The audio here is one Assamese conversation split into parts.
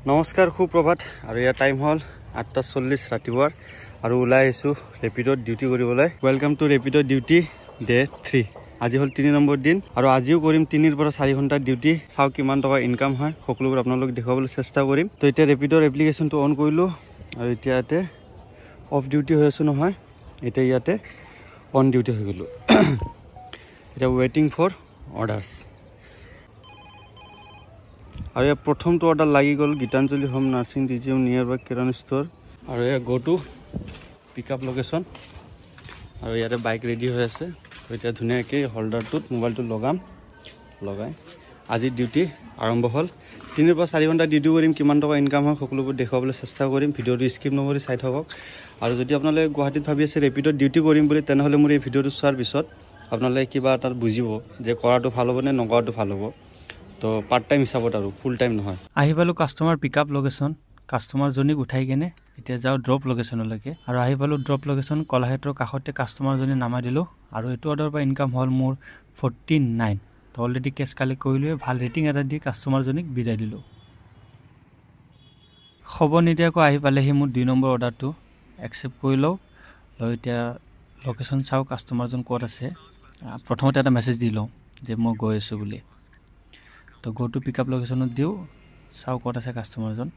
নমস্কাৰ সুপ্ৰভাত আৰু ইয়াৰ টাইম হ'ল 8:40 ৰাতিপুৱাৰ আৰু ওলাই আহিছো ৰেপিডত ডিউটি কৰিবলৈ। ওয়েলকাম টু ৰেপিডত ডিউটি ডে 3। আজি হ'ল 3 নম্বৰ দিন আৰু আজিও কৰিম 3 পৰা 4 ঘণ্টাৰ ডিউটি। চাও কিমান টকা ইনকাম হয় সকলোবোৰ আপোনালোক দেখাবলৈ চেষ্টা কৰিম। তো এতিয়া ৰেপিডৰ এপ্লিকেশনটো অন কৰিলো আৰু এতিয়া ইয়াতে অফ ডিউটি হৈ আছো নহয়, এতিয়া ইয়াতে অন ডিউটি হৈ গলো। এতিয়া ৱেটিং ফৰ অৰ্ডাৰ্স। আৰু ইয়াৰ প্ৰথমটো অৰ্ডাৰ লাগি গ'ল গীতাঞ্জলি হোম নাৰ্ছিং ডিজিএম নিয়াৰ বাই কিৰণ ষ্ট'ৰ। আৰু ইয়াৰ go to pick up location আৰু ইয়াতে বাইক ৰেডি হৈ আছে। এতিয়া ধুনীয়াকৈ হোল্ডাৰটোত মোবাইলটো লগাই আজি ডিউটি আৰম্ভ হ'ল। 3 পৰা 4 ঘণ্টা ডিউটি কৰিম। কিমান টকা ইনকাম হয় সকলোবোৰ দেখুৱাবলৈ চেষ্টা কৰিম। ভিডিঅ'টো স্কিপ নকৰি চাই থাকক। আৰু যদি আপোনালোকে গুৱাহাটীত ভাবি আছে ৰেপিডত ডিউটি কৰিম বুলি, তেনেহ'লে মোৰ এই ভিডিঅ'টো চোৱাৰ পিছত আপোনালোকে কিবা এটা বুজিব যে কৰাটো ভাল হ'ব নে নকৰাটো ভাল হ'ব। তো পাৰ্ট টাইম হিচাপত আৰু ফুল টাইম নহয়। আহি পালোঁ কাষ্টমাৰ পিক আপ লোকেশ্যন। কাষ্টমাৰজনীক উঠাই কেনে এতিয়া যাওঁ ড্ৰপ লোকেশ্যনলৈকে। আৰু আহি পালোঁ ড্ৰপ লোকেশ্যন কলাক্ষেত্ৰৰ কাষতে কাষ্টমাৰজনী নামাই দিলোঁ। আৰু এইটো অৰ্ডাৰৰ পৰা ইনকাম হ'ল মোৰ 49। তো অলৰেডি কেছ কালেক্ট কৰিলোঁ। ভাল ৰেটিং এটা দি কাষ্টমাৰজনীক বিদায় দিলোঁ। খবৰ নিদিয়াকৈ আহি পালেহি মোৰ 2 নম্বৰ অৰ্ডাৰটো। একচেপ্ট কৰি লওঁ। এতিয়া লোকেশ্যন চাওঁ কাষ্টমাৰজন ক'ত আছে। প্ৰথমতে এটা মেছেজ দি লওঁ যে মই গৈ আছোঁ বুলি। তো গো টু পিক আপ লোকেশ্যনত দিওঁ, চাওঁ ক'ত আছে কাষ্টমাৰজন।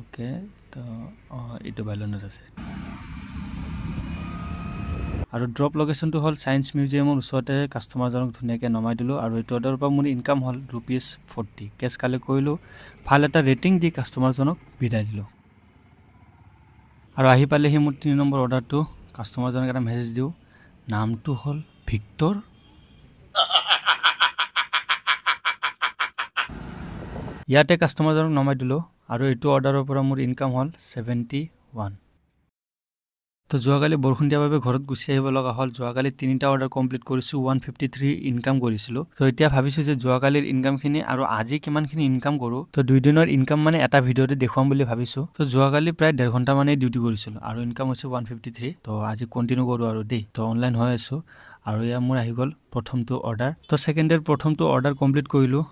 অ'কে, তো এইটো বাইলনত আছে। আৰু ড্ৰপ লোকেশ্যনটো হ'ল ছায়েন্স মিউজিয়ামৰ ওচৰতে। কাষ্টমাৰজনক ধুনীয়াকৈ নমাই দিলোঁ। আৰু এইটো অৰ্ডাৰৰ পৰা মোৰ ইনকাম হ'ল ₹40। কেছ কালেক্ট কৰিলোঁ। ভাল এটা ৰেটিং দি কাষ্টমাৰজনক বিদায় দিলোঁ। আৰু আহি পালেহি মোৰ 3 নম্বৰ অৰ্ডাৰটো। কাষ্টমাৰজনক এটা মেছেজ দিওঁ, নামটো হ'ল ভিক্টৰ। ইয়াতে কাষ্টমাৰজনক নমাই দিলোঁ। আৰু এইটো অৰ্ডাৰৰ পৰা মোৰ ইনকাম হ'ল 71। তো যোৱাকালি বৰষুণ দিয়াৰ বাবে ঘৰত গুচি আহিব লগা হ'ল। যোৱাকালি 3টা অৰ্ডাৰ কমপ্লিট কৰিছোঁ, 153 ইনকাম কৰিছিলোঁ। তো এতিয়া ভাবিছোঁ যে যোৱাকালিৰ ইনকামখিনি আৰু আজি কিমানখিনি ইনকাম কৰোঁ। তো 2 দিনৰ ইনকাম মানে এটা ভিডিঅ'তে দেখুৱাম বুলি ভাবিছোঁ। তো যোৱাকালি প্ৰায় 1.5 ঘণ্টা মানে ডিউটি কৰিছিলোঁ আৰু ইনকাম হৈছে 153। তো আজি কণ্টিনিউ কৰোঁ আৰু দেই। তো অনলাইন হৈ আছোঁ আৰু এয়া মোৰ আহি গ'ল প্ৰথমটো অৰ্ডাৰ। তো ছেকেণ্ডৰ প্ৰথমটো অৰ্ডাৰ কমপ্লিট কৰিলোঁ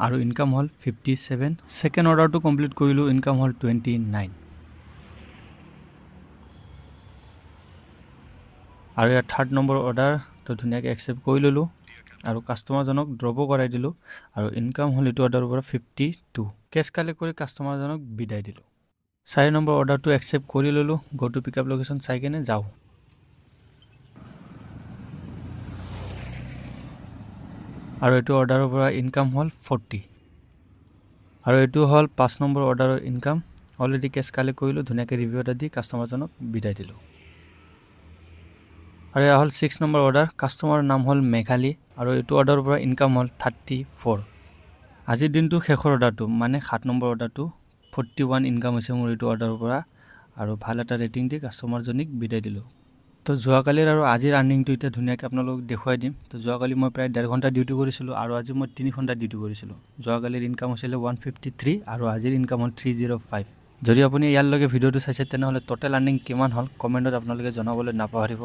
আৰু ইনকাম হ'ল 57। ছেকেণ্ড অৰ্ডাৰটো কমপ্লিট কৰিলোঁ, ইনকাম হ'ল 29। আৰু ইয়াৰ 3rd নম্বৰ অৰ্ডাৰ। তো ধুনীয়াকৈ একচেপ্ট কৰি ল'লোঁ আৰু কাষ্টমাৰজনক ড্ৰপো কৰাই দিলোঁ। আৰু ইনকাম হ'ল এইটো অৰ্ডাৰৰ পৰা 52। কেছ কালেক্ট কৰি কাষ্টমাৰজনক বিদায় দিলোঁ। 4 নম্বৰ অৰ্ডাৰটো একচেপ্ট কৰি ল'লোঁ। Go to pick up location চাই কেনে যাওঁ। আৰু এইটো অৰ্ডাৰৰ পৰা ইনকাম হ'ল 40। আৰু এইটো হ'ল 5 নম্বৰ অৰ্ডাৰৰ ইনকাম। অলৰেডি কেছ কালেক্ট কৰিলোঁ। ধুনীয়াকৈ ৰিভিউ এটা দি কাষ্টমাৰজনক বিদায় দিলোঁ। আৰু এয়া হ'ল 6 নম্বৰ অৰ্ডাৰ। কাষ্টমাৰৰ নাম হ'ল মেঘালী। আৰু এইটো অৰ্ডাৰৰ পৰা ইনকাম হ'ল 34। আজিৰ দিনটো শেষৰ অৰ্ডাৰটো মানে 7 নম্বৰ অৰ্ডাৰটো। 41 ইনকাম হৈছে মোৰ এইটো অৰ্ডাৰৰ পৰা। আৰু ভাল এটা ৰেটিং দি কাষ্টমাৰজনীক বিদায় দিলোঁ। তো যোৱাকালিৰ আৰু আজিৰ আৰ্নিংটো এতিয়া ধুনীয়াকৈ আপোনালোকক দেখুৱাই দিম। তো যোৱাকালি মই প্ৰায় 1.5 ঘণ্টা ডিউটি কৰিছিলোঁ আৰু আজি মই 3 ঘণ্টা ডিউটি কৰিছিলোঁ। যোৱাকালিৰ ইনকাম হৈছিলে 153 আৰু আজিৰ ইনকাম হ'ল 305। যদি আপুনি ইয়ালৈকে ভিডিঅ'টো চাইছে তেনেহ'লে টোটেল আৰ্নিং কিমান হ'ল কমেণ্টত আপোনালোকে জনাবলৈ নাপাহৰিব।